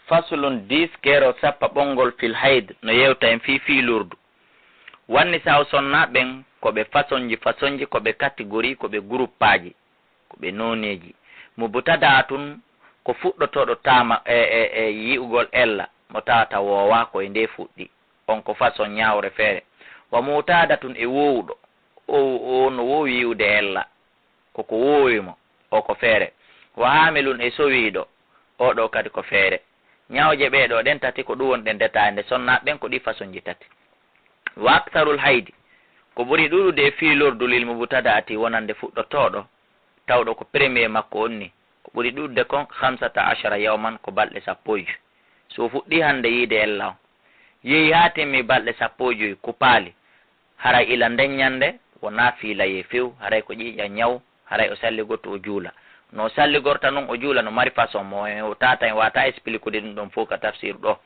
fasulun 10 kero sappa ɓongol fil hayd no yewta en fi lurdu. Wanni saw sonnaɓen koɓe façonji koɓe catégorie koɓe groupe aji koɓe noneji mo butada tun ko fuɗɗotoɗo tama yi'ugol ella mo tawata wowa koye nde fuɗɗi on ko façon ñawre feere wa mutada tun e wowɗo o no wowi yiwde ella koko wowimo o ko feere wa hamilun e sowiɗo oɗo kadi ko feere. ñawje ɓeɗo ɗen tati ko ɗum wonɗe ndetande sonnaɓen ko ɗi façon ji tati. wa aktharul haydi ko ɓuri ɗuɗude e fiilordu lil mubutada ati wonande fuɗɗotoɗo tawɗo ko premier makko onni ko ɓuri ɗuɗde kon 15 yawman ko balɗe 15. so fuɗɗi hande yiide ella o yehi ha timmi balɗe 15 kupaali haray ila ndeññande wona fiilaye few haray ko ƴiƴa ñaw haray o salligorto o juula no salligorta noon o juula no mari façon mo tata en wata expliquede ɗum ɗon fof ka tafsir ɗo.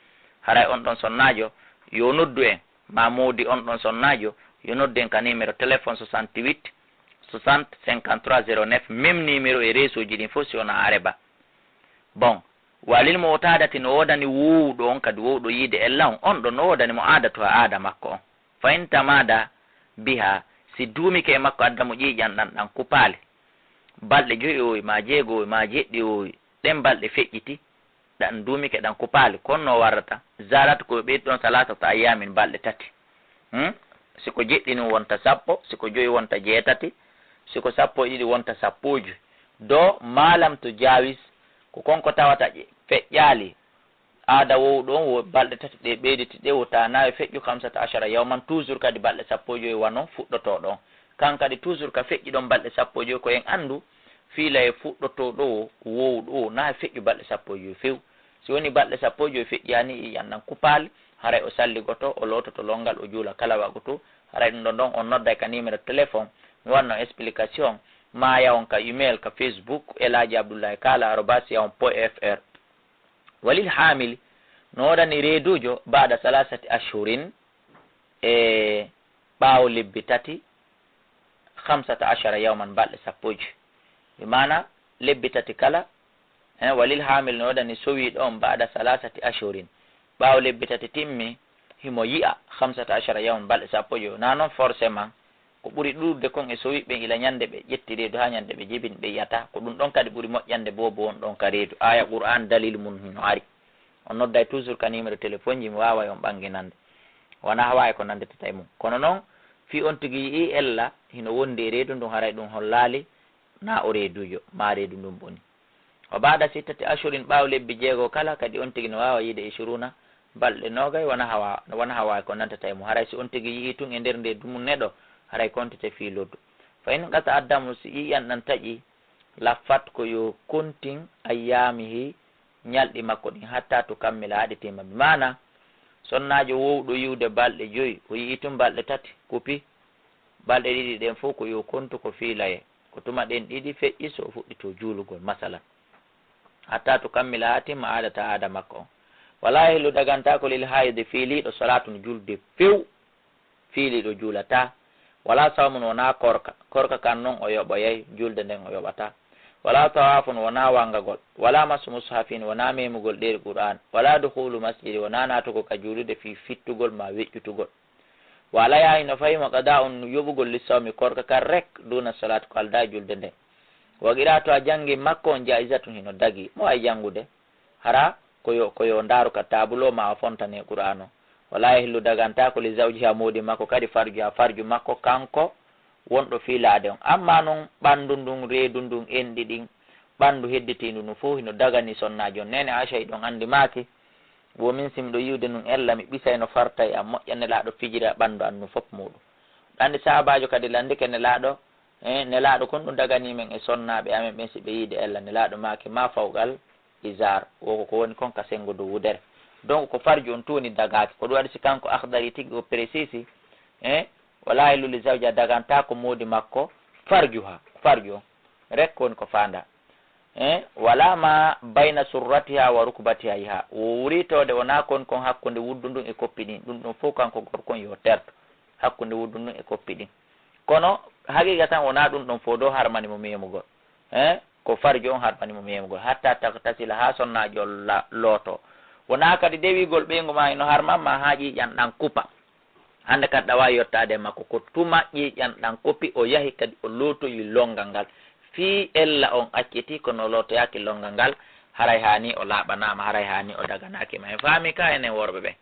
haray on ɗon sonnajo yo noddu en ma moodi on ɗon sonnajo yo noddu en ka numéro téléphone 68 60 53 09 même numéro e réseau ji ɗin fof si wona areba. bon walil mo tadati no wodani wowɗo on kadi wowɗo yiide ella on ɗon no wodani mo aada to a aada makko on fa in tamada biha si duumike e makko adda mo ƴiƴan ɗan kupaali balɗe 5 ma 6 ma 7 ɗen balɗe feƴƴiti ɗan duumike ɗan kupaali kono no warrata zarat ko ɓeydi ɗon salatata ayamin balɗe 3 siko 7 wonta 10 siko 5 wonta 7 siko 12 wonta 15 do malam to jawis ko konko tawata feƴƴaali aada wowɗo on wo balɗe 3 ɗe ɓeyditi ɗe wota nawi feƴƴu 15 yawman toujours kadi balɗe 15 wanon fuɗɗotoɗo on kan kadi toujours ka feƴƴi ɗon balɗe 15 ko en andu fiila e fuɗɗotoɗo wowɗo o na feƴƴu balɗe 15 few si woni balɗe 15 feƴƴani iyannan kupaali haray o salligoto o lototo longal o juula kala wagoto haray ɗum ɗon on nodday ka numéro téléphone mi wanno explication ma yawon ka email ka facebook elaji abdoullahi kala @yahon.fr. walil hamili no waɗani reedujo baada 3 ashhurin e ɓaawo lebbi 3 15 yawman balɗe 10 bi mana lebbi 3 kala walil hamil no waɗani sowiɗo on baada 3 ashhurin ɓaawo lebbi 3 timmi himo yi'a 15 yawman balɗe 10 na noon forcément ko ɓuri ɗuɗde kon e sowiɓe ila ñande ɓe ƴetti reedu ha ñande ɓe jibini ɓe yiyata ko ɗum ɗon kadi ɓuri moƴƴande bobo on ɗon ka reedu aya qur'an dalil mum no ari on nodday toujours ka numéro téléphone ji mi wawa on ɓanginande wona hawawi ko nandetata e mum kono noon fi on tigui yi ella hino wondi e reedu ndun haray ɗum hollali na o reedujo ma reedu ndun boni o baada 6 ashurin ɓaawo lebbi 6 kala kadi on tigui no wawa yiide e shuruna balɗe 20 wona hawawi ko nandetata e mum haray si on tigui yii tun e nder nde dumum neɗo haray kontete fi loddu fa in gasa addamu si yiyan ɗan taƴi laffat ko yo kontin ayyamihi ñalɗi makko ɗin hatta to kammila haɗitima bi mana sonnajo wowɗo yiwde balɗe 5 o yii tun balɗe 3 kupi balɗe 2 ɗen fof ko yo kontu ko fiilaye ko tuma ɗen 2 feƴƴi so fuɗɗi to juulugol masalan hatta to kammila hatimma aadata aada makko on wala helu dagantako lil hayde fiiliɗo salatu no julde few fiiliɗo juulata wala sawmun wona korka kan noon o yoɓoyay julde nden o yoɓata wala tawafun wona wangagol wala masu mushafin wona memugol ɗeri qur'an wala dukhulu masjidi wona natugo ka juulude fi fittugol ma weƴƴutugol wala yahino fayimo qada on yoɓugol lissawmi korka kan rek duna salat ko alda julde nden waɗira to a janggi makko on jaisatun hino dagi mo ay jangude hara koyo ndaru ka tabulo ma a fontane qur'an o wala yahillu dagantako li zawji ha moodi makko kadi farju makko kanko wonɗo fiilade on amma noon ɓandu ndun reedu ndun enɗi ɗin ɓandu hedditindu no fof hino dagani sonnajo nene Aisha ɗon andi maki womin simɗo yiwde nun ella mi ɓisay no fartay a moƴƴa nelaɗo fijira ɓandu an no fof muɗum ɗandi sahabajo kadi landike nelaɗo nelaɗo kon ɗum daganimen e sonnaɓe amen ɓen si ɓe yiide ella nelaɗo maki ma fawgal isar woko ko woni kon ka sengo dow wudere donc ko farju on tuwoni dagaki ko ɗum waɗi si kanko akhdari tigui o précisi wala luli zawja daganta ko moodi makko farju on rek woni ko fanda wala ma bayna surratiha wa rukbatiha yiha o wuritode wona kon hakkude wuddu ndun e koppi ɗin ɗum ɗum fof kanko gorkon yo terto hakkude wuddu ndun e koppi ɗin kono haqiqa tan wona ɗum ɗon fo do harmani mo memugol ko farju on harmani mo memugol hatta tasila ha sonnajo looto wona kadi dewigol ɓeygu ma ino harmamma ha ƴiƴanɗan kupa hande kadi ɗa wawi yettade makko ko tuma ƴiƴanɗan kopi o yahi kadi o lotoyi longal ngal fi ella on acciti kono lotoyaki longal ngal haray hani o laaɓanama haray hani o daganaki ma en faami ka enen worɓe ɓe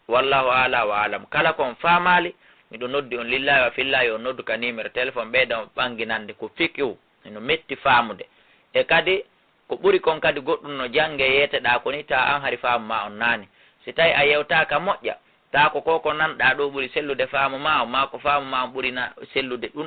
wallahu ala wa alam kala kon famali miɗo noddi on lillahi wa fillahi o noddu ka numéro téléphone ɓeyɗa ɓanginande ko fiqhu eno metti famude e kadi ko ɓuri kon kadi goɗɗum no jangge yeteɗa ko ni ta an hari faamu ma on nani si tawi a yewtaka moƴƴa ta ko koko nanɗa ɗo ɓuuri sellude faamu ma o ma ko faamu ma on ɓuuri sellude ɗum